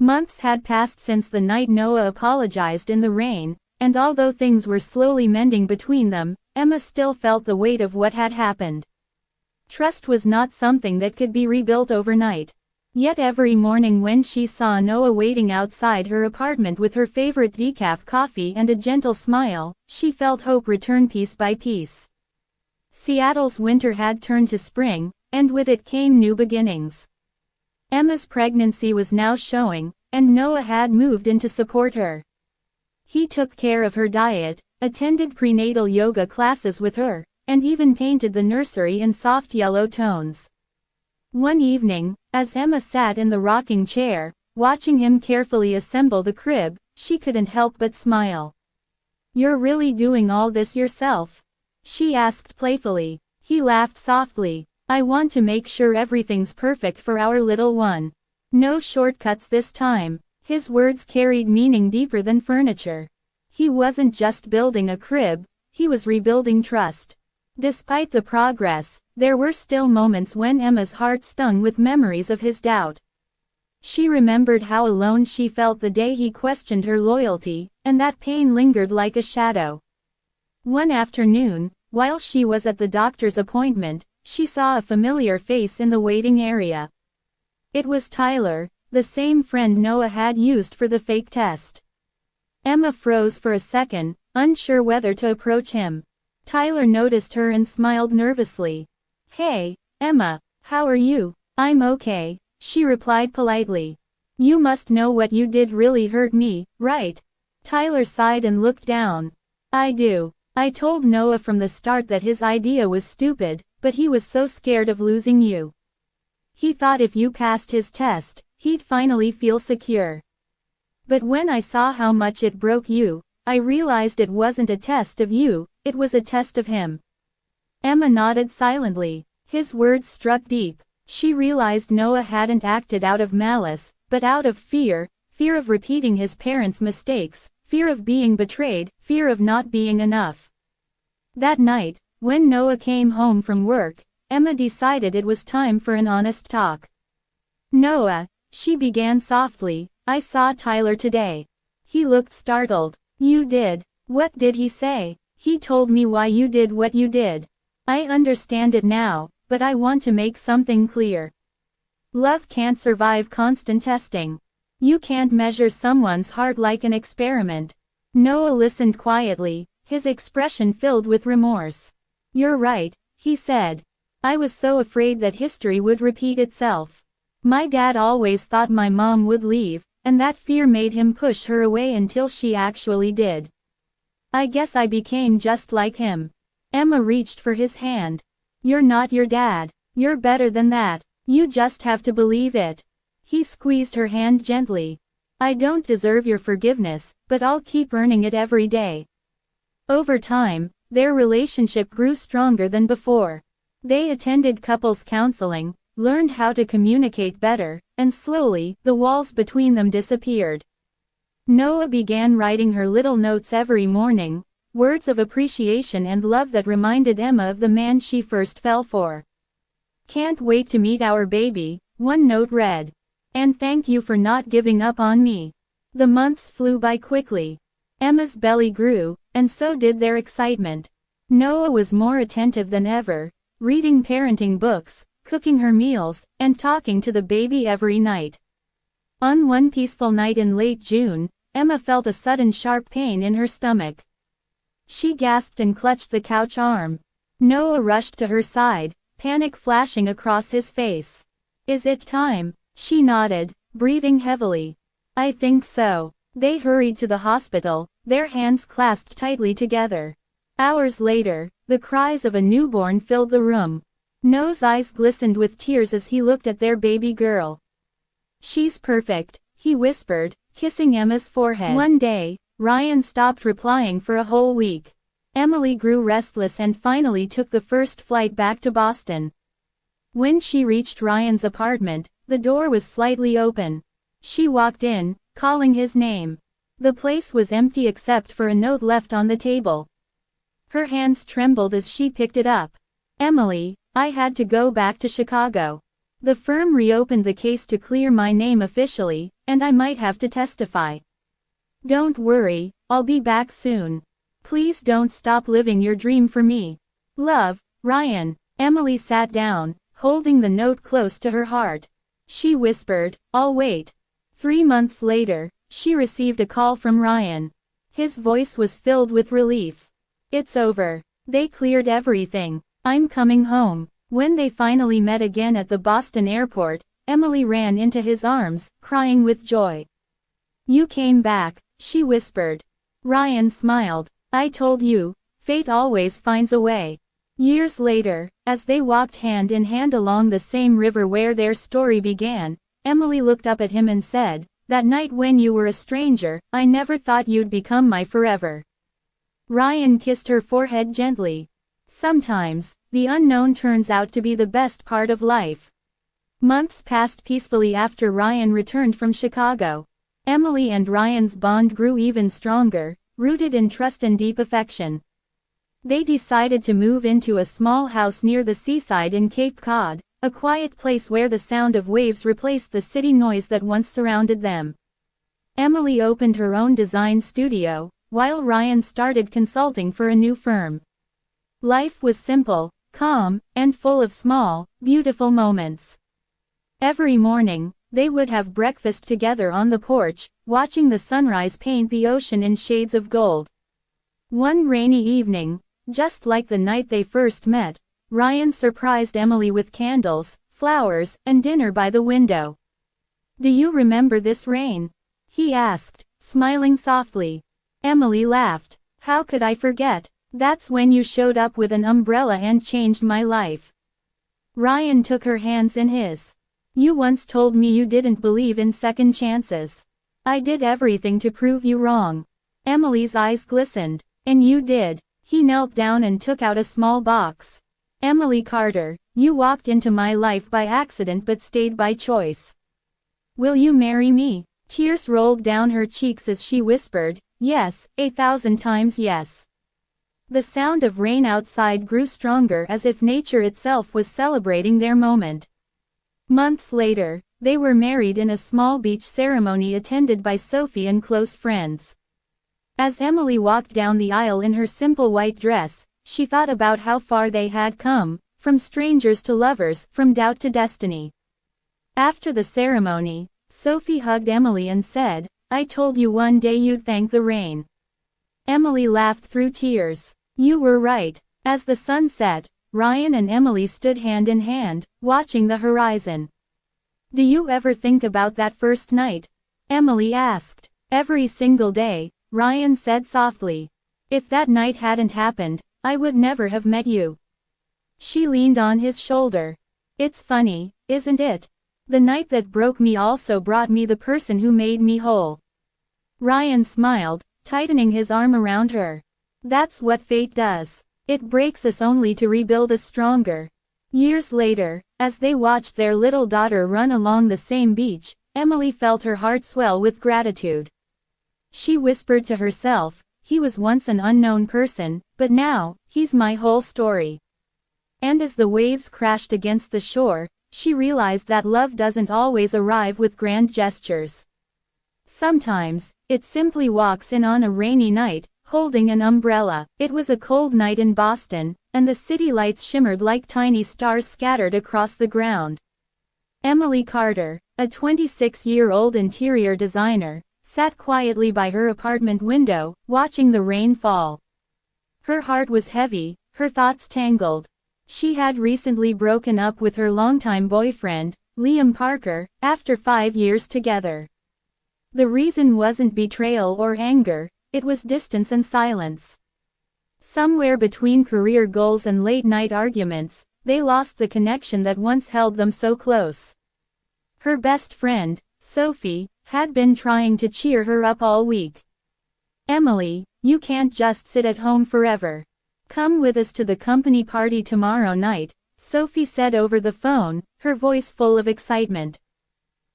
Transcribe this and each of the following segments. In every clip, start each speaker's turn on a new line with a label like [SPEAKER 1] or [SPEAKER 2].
[SPEAKER 1] Months had passed since the night Noah apologized in the rain, and although things were slowly mending between them, Emma still felt the weight of what had happened. Trust was not something that could be rebuilt overnight. Yet every morning when she saw Noah waiting outside her apartment with her favorite decaf coffee and a gentle smile, she felt hope return piece by piece. Seattle's winter had turned to spring, and with it came new beginnings. Emma's pregnancy was now showing, and Noah had moved in to support her. He took care of her diet, attended prenatal yoga classes with her, and even painted the nursery in soft yellow tones. One evening, as Emma sat in the rocking chair, watching him carefully assemble the crib, she couldn't help but smile. "You're really doing all this yourself?" she asked playfully. He laughed softly. "I want to make sure everything's perfect for our little one. No shortcuts this time." His words carried meaning deeper than furniture. He wasn't just building a crib, he was rebuilding trust. Despite the progress, there were still moments when Emma's heart stung with memories of his doubt. She remembered how alone she felt the day he questioned her loyalty, and that pain lingered like a shadow. One afternoon, while she was at the doctor's appointment, she saw a familiar face in the waiting area. It was Tyler, the same friend Noah had used for the fake test. Emma froze for a second, unsure whether to approach him. Tyler noticed her and smiled nervously. "Hey, Emma, how are you?" "I'm okay," she replied politely. "You must know what you did really hurt me, right?" Tyler sighed and looked down. "I do. I told Noah from the start that his idea was stupid, but he was so scared of losing you. He thought if you passed his test, he'd finally feel secure. But when I saw how much it broke you, I realized it wasn't a test of you, it was a test of him." Emma nodded silently. His words struck deep. She realized Noah hadn't acted out of malice, but out of fear of repeating his parents' mistakes, fear of being betrayed, fear of not being enough. That night, when Noah came home from work, Emma decided it was time for an honest talk. "Noah," she began softly, "I saw Tyler today." He looked startled. "You did? What did he say?" "He told me why you did what you did. I understand it now, but I want to make something clear. Love can't survive constant testing. You can't measure someone's heart like an experiment." Noah listened quietly, his expression filled with remorse. "You're right," he said. "I was so afraid that history would repeat itself. My dad always thought my mom would leave, and that fear made him push her away until she actually did. I guess I became just like him." Emma reached for his hand. "You're not your dad. You're better than that. You just have to believe it." He squeezed her hand gently. "I don't deserve your forgiveness, but I'll keep earning it every day." Over time, their relationship grew stronger than before. They attended couples counseling, learned how to communicate better, and slowly, the walls between them disappeared. Noah began writing her little notes every morning, words of appreciation and love that reminded Emma of the man she first fell for. "Can't wait to meet our baby," one note read. "And thank you for not giving up on me." The months flew by quickly. Emma's belly grew, and so did their excitement. Noah was more attentive than ever, reading parenting books, cooking her meals, and talking to the baby every night. On one peaceful night in late June, Emma felt a sudden sharp pain in her stomach. She gasped and clutched the couch arm. Noah rushed to her side, panic flashing across his face. "Is it time?" She nodded, breathing heavily. "I think so." They hurried to the hospital, their hands clasped tightly together. Hours later, the cries of a newborn filled the room. Noah's eyes glistened with tears as he looked at their baby girl. "She's perfect," he whispered, kissing Emma's forehead. One day, Ryan stopped replying for a whole week. Emily grew restless and finally took the first flight back to Boston. When she reached Ryan's apartment, the door was slightly open. She walked in, calling his name. The place was empty except for a note left on the table. Her hands trembled as she picked it up. "Emily, I had to go back to Chicago. The firm reopened the case to clear my name officially, and I might have to testify. Don't worry, I'll be back soon. Please don't stop living your dream for me. Love, Ryan. Emily sat down, holding the note close to her heart. She whispered, I'll wait. 3 months later, she received a call from Ryan. His voice was filled with relief. It's over. They cleared everything. I'm coming home. When they finally met again at the Boston airport, Emily ran into his arms, crying with joy. You came back, she whispered. Ryan smiled. I told you, fate always finds a way. Years later, as they walked hand in hand along the same river where their story began, Emily looked up at him and said, that night when you were a stranger, I never thought you'd become my forever. Ryan kissed her forehead gently. Sometimes, the unknown turns out to be the best part of life. Months passed peacefully after Ryan returned from Chicago. Emily and Ryan's bond grew even stronger, rooted in trust and deep affection. They decided to move into a small house near the seaside in Cape Cod, a quiet place where the sound of waves replaced the city noise that once surrounded them. Emily opened her own design studio, while Ryan started consulting for a new firm. Life was simple, calm, and full of small, beautiful moments. Every morning, they would have breakfast together on the porch, watching the sunrise paint the ocean in shades of gold. One rainy evening, just like the night they first met, Ryan surprised Emily with candles, flowers, and dinner by the window. Do you remember this rain? He asked, smiling softly. Emily laughed. How could I forget? That's when you showed up with an umbrella and changed my life. Ryan took her hands in his. You once told me you didn't believe in second chances. I did everything to prove you wrong. Emily's eyes glistened. And you did. He knelt down and took out a small box. Emily Carter, you walked into my life by accident but stayed by choice. Will you marry me? Tears rolled down her cheeks as she whispered, yes, 1,000 times yes. The sound of rain outside grew stronger as if nature itself was celebrating their moment. Months later, they were married in a small beach ceremony attended by Sophie and close friends. As Emily walked down the aisle in her simple white dress, she thought about how far they had come, from strangers to lovers, from doubt to destiny. After the ceremony, Sophie hugged Emily and said, I told you one day you'd thank the rain. Emily laughed through tears. You were right. As the sun set, Ryan and Emily stood hand in hand, watching the horizon. Do you ever think about that first night? Emily asked. Every single day, Ryan said softly. If that night hadn't happened, I would never have met you. She leaned on his shoulder. It's funny, isn't it? The night that broke me also brought me the person who made me whole. Ryan smiled, tightening his arm around her. That's what fate does. It breaks us only to rebuild us stronger. Years later, as they watched their little daughter run along the same beach, Emily felt her heart swell with gratitude. She whispered to herself, he was once an unknown person, but now, he's my whole story. And as the waves crashed against the shore, she realized that love doesn't always arrive with grand gestures. Sometimes, it simply walks in on a rainy night, holding an umbrella. It was a cold night in Boston, and the city lights shimmered like tiny stars scattered across the ground. Emily Carter, a 26-year-old interior designer, sat quietly by her apartment window, watching the rain fall. Her heart was heavy, her thoughts tangled. She had recently broken up with her longtime boyfriend, Liam Parker, after 5 years together. The reason wasn't betrayal or anger, it was distance and silence. Somewhere between career goals and late-night arguments, they lost the connection that once held them so close. Her best friend, Sophie, had been trying to cheer her up all week. Emily, you can't just sit at home forever. Come with us to the company party tomorrow night, Sophie said over the phone, her voice full of excitement.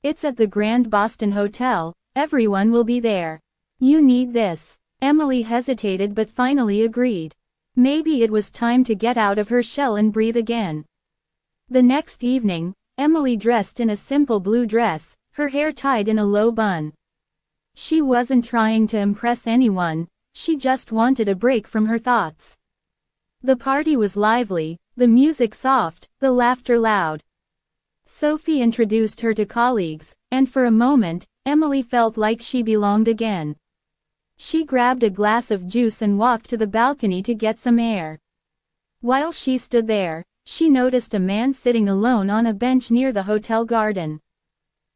[SPEAKER 1] It's at the Grand Boston Hotel, everyone will be there. You need this. Emily hesitated but finally agreed. Maybe it was time to get out of her shell and breathe again. The next evening, Emily dressed in a simple blue dress, her hair tied in a low bun. She wasn't trying to impress anyone, she just wanted a break from her thoughts. The party was lively, the music soft, the laughter loud. Sophie introduced her to colleagues, and for a moment, Emily felt like she belonged again. She grabbed a glass of juice and walked to the balcony to get some air. While she stood there, she noticed a man sitting alone on a bench near the hotel garden.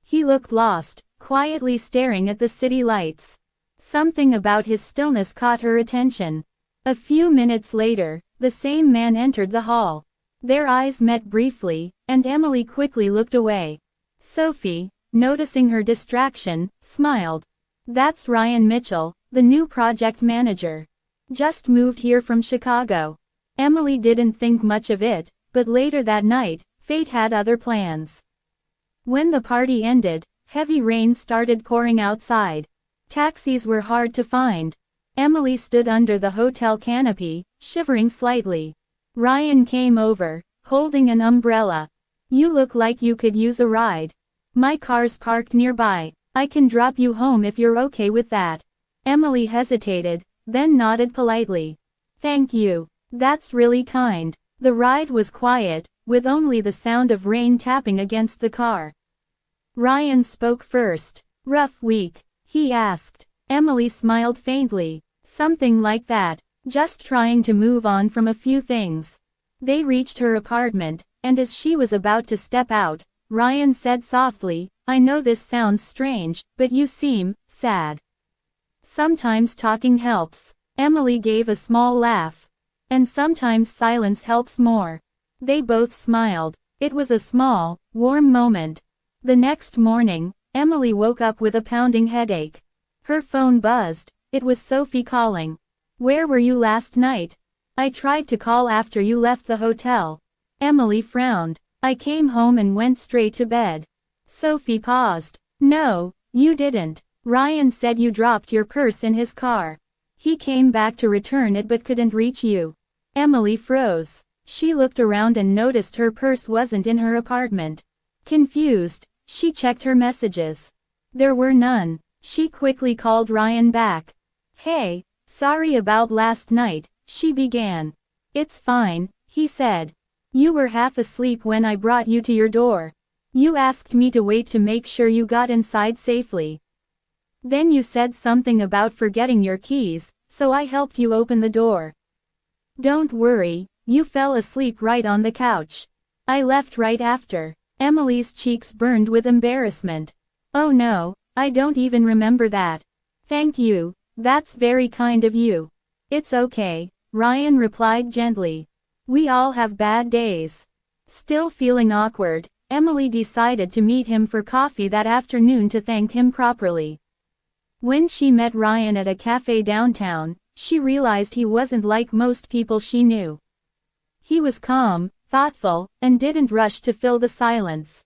[SPEAKER 1] He looked lost, quietly staring at the city lights. Something about his stillness caught her attention. A few minutes later, the same man entered the hall. Their eyes met briefly, and Emily quickly looked away. Sophie, noticing her distraction, smiled. "That's Ryan Mitchell, the new project manager. Just moved here from Chicago." Emily didn't think much of it, but later that night, fate had other plans. When the party ended, heavy rain started pouring outside. Taxis were hard to find. Emily stood under the hotel canopy, shivering slightly. Ryan came over, holding an umbrella. "You look like you could use a ride. My car's parked nearby. I can drop you home if you're okay with that." Emily hesitated, then nodded politely. "Thank you. That's really kind." The ride was quiet, with only the sound of rain tapping against the car. Ryan spoke first. "Rough week?" he asked. Emily smiled faintly. "Something like that. Just trying to move on from a few things." They reached her apartment, and as she was about to step out, Ryan said softly, "I know this sounds strange, but you seem sad. Sometimes talking helps." Emily gave a small laugh. "And sometimes silence helps more." They both smiled. It was a small, warm moment. The next morning, Emily woke up with a pounding headache. Her phone buzzed. It was Sophie calling. "Where were you last night?" "I tried to call after you left the hotel." Emily frowned. "I came home and went straight to bed." Sophie paused. "No, you didn't. Ryan said you dropped your purse in his car. He came back to return it but couldn't reach you." Emily froze. She looked around and noticed her purse wasn't in her apartment. Confused, she checked her messages. There were none. She quickly called Ryan back. "Hey, sorry about last night," she began. "It's fine," he said. "You were half asleep when I brought you to your door. You asked me to wait to make sure you got inside safely. Then you said something about forgetting your keys, so I helped you open the door. Don't worry, you fell asleep right on the couch. I left right after." Emily's cheeks burned with embarrassment. "Oh no, I don't even remember that." "Thank you, that's very kind of you." "It's okay," Ryan replied gently. "We all have bad days." Still feeling awkward, Emily decided to meet him for coffee that afternoon to thank him properly. When she met Ryan at a cafe downtown, she realized he wasn't like most people she knew. He was calm, thoughtful, and didn't rush to fill the silence.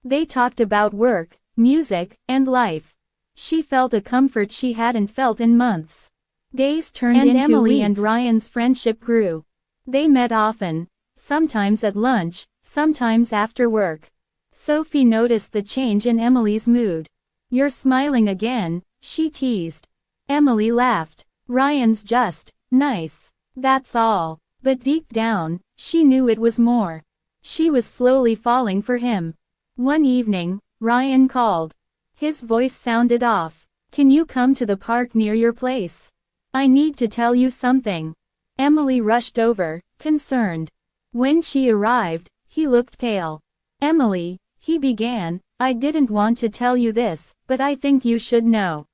[SPEAKER 1] They talked about work, music, and life. She felt a comfort she hadn't felt in months. Days turned into weeks. Emily and Ryan's friendship grew. They met often, sometimes at lunch, sometimes after work. Sophie noticed the change in Emily's mood. "You're smiling again," she teased. Emily laughed. "Ryan's just nice. That's all." But deep down, she knew it was more. She was slowly falling for him. One evening, Ryan called. His voice sounded off. "Can you come to the park near your place? I need to tell you something." Emily rushed over, concerned. When she arrived, he looked pale. "Emily," he began, "I didn't want to tell you this, but I think you should know.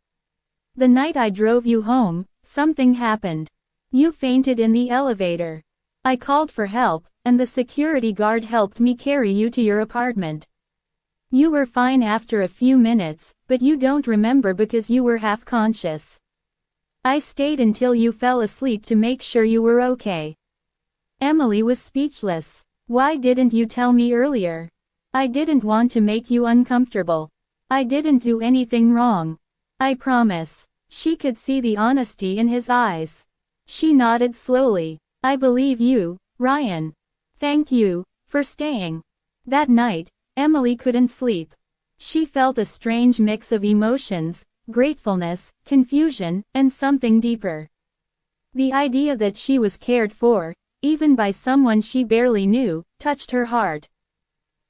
[SPEAKER 1] The night I drove you home, something happened. You fainted in the elevator. I called for help, and the security guard helped me carry you to your apartment. You were fine after a few minutes, but you don't remember because you were half conscious. I stayed until you fell asleep to make sure you were okay." Emily was speechless. "Why didn't you tell me earlier? I didn't want to make you uncomfortable. I didn't do anything wrong. I promise." She could see the honesty in his eyes. She nodded slowly. "I believe you, Ryan. Thank you for staying." That night, Emily couldn't sleep. She felt a strange mix of emotions, gratefulness, confusion, and something deeper. The idea that she was cared for, even by someone she barely knew, touched her heart.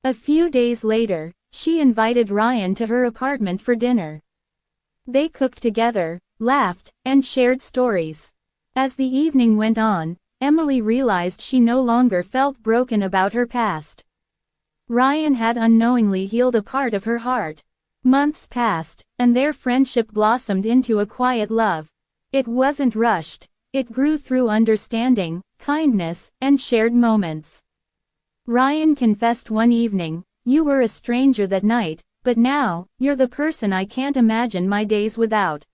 [SPEAKER 1] A few days later, she invited Ryan to her apartment for dinner. They cooked together, laughed, and shared stories. As the evening went on, Emily realized she no longer felt broken about her past. Ryan had unknowingly healed a part of her heart. Months passed, and their friendship blossomed into a quiet love. It wasn't rushed, it grew through understanding, kindness, and shared moments. Ryan confessed one evening, "You were a stranger that night, but now, you're the person I can't imagine my days without."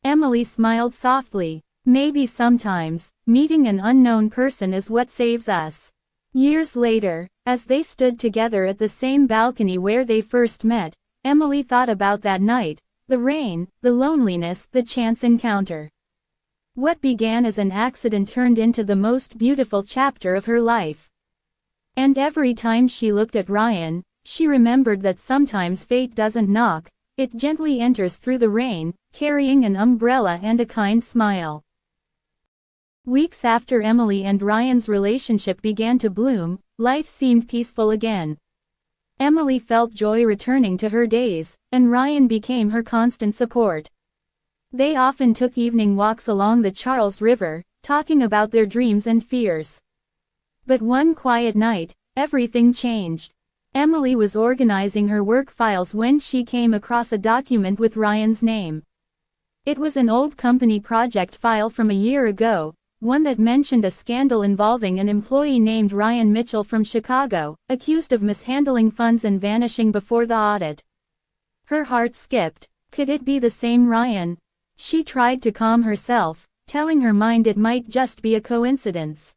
[SPEAKER 1] Emily smiled softly. Maybe sometimes, meeting an unknown person is what saves us. Years later, as they stood together at the same balcony where they first met, Emily thought about that night, the rain, the loneliness, the chance encounter. What began as an accident turned into the most beautiful chapter of her life. And every time she looked at Ryan, she remembered that sometimes fate doesn't knock, it gently enters through the rain, carrying an umbrella and a kind smile. Weeks after Emily and Ryan's relationship began to bloom, life seemed peaceful again. Emily felt joy returning to her days, and Ryan became her constant support. They often took evening walks along the Charles River, talking about their dreams and fears. But one quiet night, everything changed. Emily was organizing her work files when she came across a document with Ryan's name. It was an old company project file from a year ago, one that mentioned a scandal involving an employee named Ryan Mitchell from Chicago, accused of mishandling funds and vanishing before the audit. Her heart skipped. Could it be the same Ryan? She tried to calm herself, telling her mind it might just be a coincidence.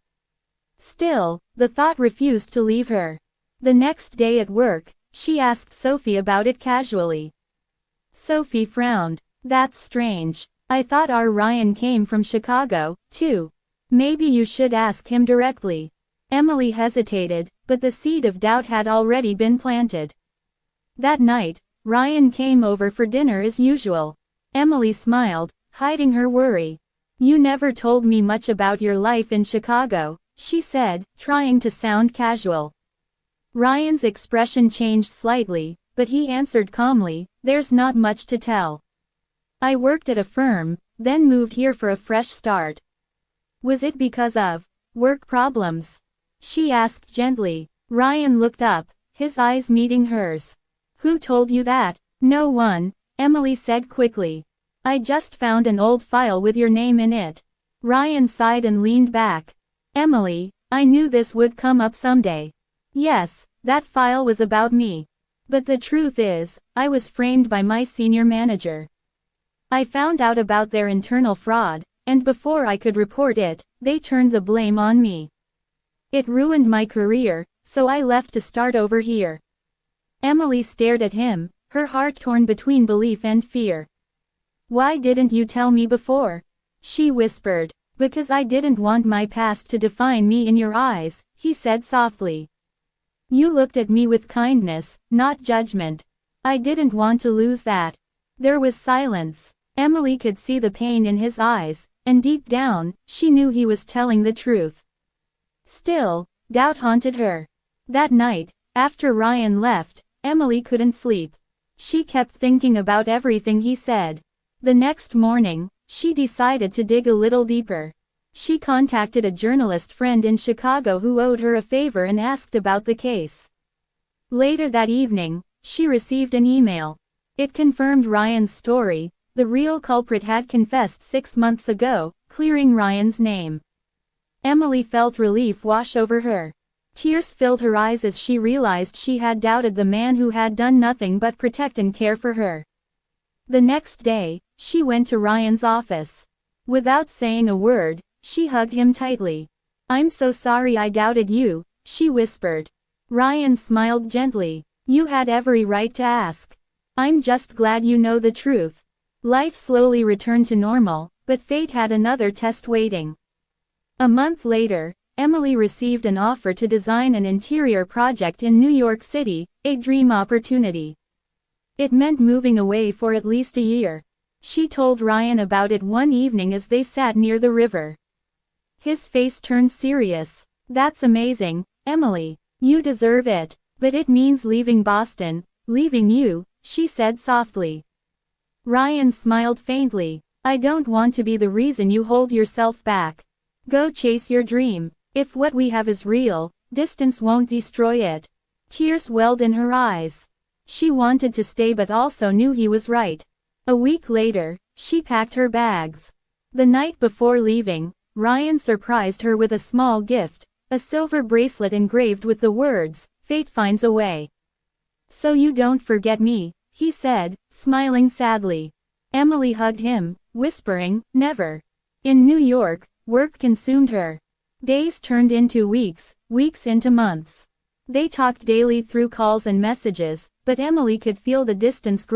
[SPEAKER 1] Still, the thought refused to leave her. The next day at work, she asked Sophie about it casually. Sophie frowned. "That's strange. I thought our Ryan came from Chicago, too. Maybe you should ask him directly." Emily hesitated, but the seed of doubt had already been planted. That night, Ryan came over for dinner as usual. Emily smiled, hiding her worry. "You never told me much about your life in Chicago," she said, trying to sound casual. Ryan's expression changed slightly, but he answered calmly, "There's not much to tell. I worked at a firm, then moved here for a fresh start." "Was it because of work problems?" she asked gently. Ryan looked up, his eyes meeting hers. "Who told you that?" "No one," Emily said quickly. "I just found an old file with your name in it." Ryan sighed and leaned back. "Emily, I knew this would come up someday. Yes, that file was about me. But the truth is, I was framed by my senior manager. I found out about their internal fraud, and before I could report it, they turned the blame on me. It ruined my career, so I left to start over here." Emily stared at him, her heart torn between belief and fear. "Why didn't you tell me before?" she whispered. "Because I didn't want my past to define me in your eyes," he said softly. "You looked at me with kindness, not judgment. I didn't want to lose that." There was silence. Emily could see the pain in his eyes, and deep down, she knew he was telling the truth. Still, doubt haunted her. That night, after Ryan left, Emily couldn't sleep. She kept thinking about everything he said. The next morning, she decided to dig a little deeper. She contacted a journalist friend in Chicago who owed her a favor and asked about the case. Later that evening, she received an email. It confirmed Ryan's story. The real culprit had confessed 6 months ago, clearing Ryan's name. Emily felt relief wash over her. Tears filled her eyes as she realized she had doubted the man who had done nothing but protect and care for her. The next day, she went to Ryan's office. Without saying a word, she hugged him tightly. "I'm so sorry I doubted you," she whispered. Ryan smiled gently. "You had every right to ask. I'm just glad you know the truth." Life slowly returned to normal, but fate had another test waiting. A month later, Emily received an offer to design an interior project in New York City, a dream opportunity. It meant moving away for at least a year. She told Ryan about it one evening as they sat near the river. His face turned serious. "That's amazing, Emily. You deserve it. But it means leaving Boston, leaving you," she said softly. Ryan smiled faintly. "I don't want to be the reason you hold yourself back. Go chase your dream. If what we have is real, distance won't destroy it." Tears welled in her eyes. She wanted to stay but also knew he was right. A week later, she packed her bags. The night before leaving, Ryan surprised her with a small gift, a silver bracelet engraved with the words, "Fate finds a way." "So you don't forget me," he said, smiling sadly. Emily hugged him, whispering, "Never." In New York, work consumed her. Days turned into weeks, weeks into months. They talked daily through calls and messages, but Emily could feel the distance grow.